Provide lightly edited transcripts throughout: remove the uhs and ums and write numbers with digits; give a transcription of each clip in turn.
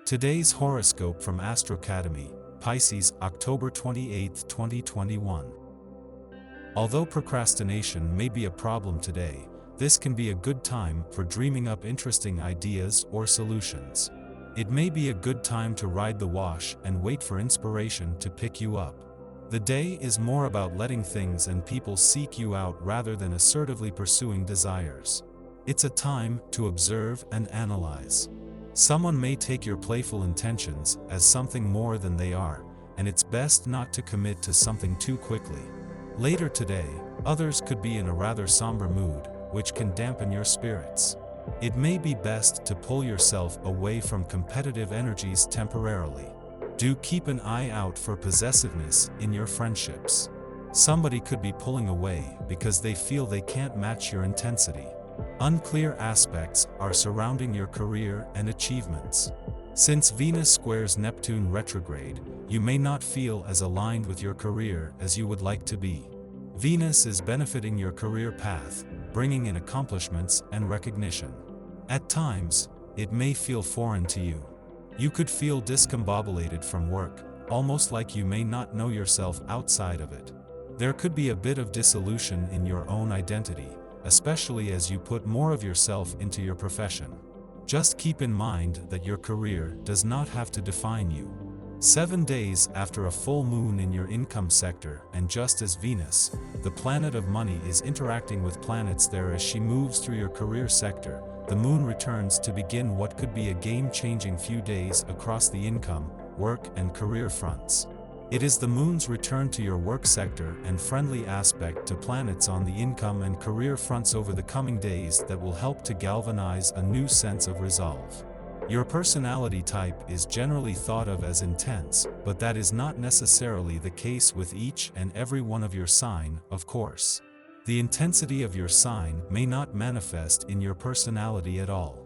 Today's horoscope from Astrocademy, Pisces, October 28, 2021. Although procrastination may be a problem today, this can be a good time for dreaming up interesting ideas or solutions. It may be a good time to ride the wash and wait for inspiration to pick you up. The day is more about letting things and people seek you out rather than assertively pursuing desires. It's a time to observe and analyze. Someone may take your playful intentions as something more than they are, and it's best not to commit to something too quickly. Later today, others could be in a rather somber mood, which can dampen your spirits. It may be best to pull yourself away from competitive energies temporarily. Do keep an eye out for possessiveness in your friendships. Somebody could be pulling away because they feel they can't match your intensity. Unclear aspects are surrounding your career and achievements. Since Venus squares Neptune retrograde, you may not feel as aligned with your career as you would like to be. Venus is benefiting your career path, bringing in accomplishments and recognition. At times, it may feel foreign to you. You could feel discombobulated from work, almost like you may not know yourself outside of it. There could be a bit of dissolution in your own identity, especially as you put more of yourself into your profession. Just keep in mind that your career does not have to define you. 7 days after a full moon in your income sector, and just as Venus, the planet of money, is interacting with planets there as she moves through your career sector, the moon returns to begin what could be a game-changing few days across the income, work, and career fronts. It is the moon's return to your work sector and friendly aspect to planets on the income and career fronts over the coming days that will help to galvanize a new sense of resolve. Your personality type is generally thought of as intense, but that is not necessarily the case with each and every one of your sign, of course. The intensity of your sign may not manifest in your personality at all.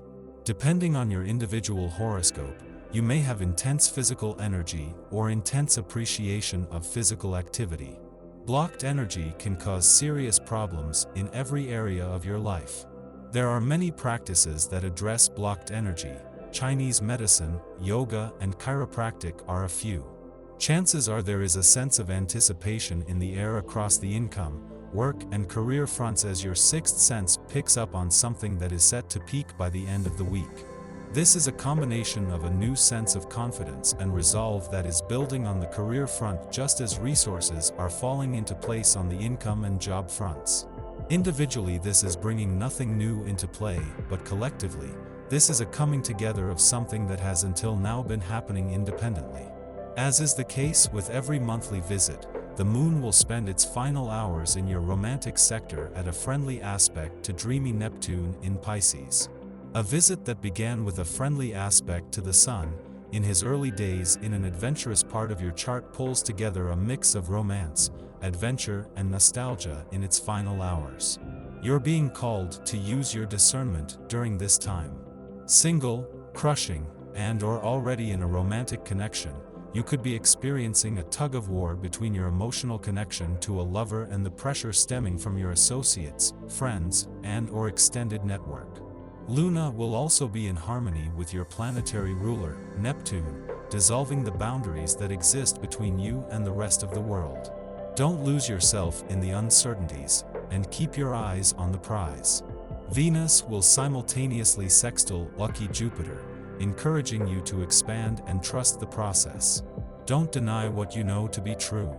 Depending on your individual horoscope, you may have intense physical energy or intense appreciation of physical activity. Blocked energy can cause serious problems in every area of your life. There are many practices that address blocked energy. Chinese medicine, yoga, and chiropractic are a few. Chances are there is a sense of anticipation in the air across the income, work, and career fronts as your sixth sense picks up on something that is set to peak by the end of the week. This is a combination of a new sense of confidence and resolve that is building on the career front just as resources are falling into place on the income and job fronts. Individually, this is bringing nothing new into play, but collectively, this is a coming together of something that has until now been happening independently. As is the case with every monthly visit, the moon will spend its final hours in your romantic sector at a friendly aspect to dreamy Neptune in Pisces. A visit that began with a friendly aspect to the Sun, in his early days in an adventurous part of your chart, pulls together a mix of romance, adventure, and nostalgia in its final hours. You're being called to use your discernment during this time. Single, crushing, and/or already in a romantic connection, you could be experiencing a tug-of-war between your emotional connection to a lover and the pressure stemming from your associates, friends, and/or extended network. Luna will also be in harmony with your planetary ruler, Neptune, dissolving the boundaries that exist between you and the rest of the world. Don't lose yourself in the uncertainties, and keep your eyes on the prize. Venus will simultaneously sextile lucky Jupiter, encouraging you to expand and trust the process. Don't deny what you know to be true.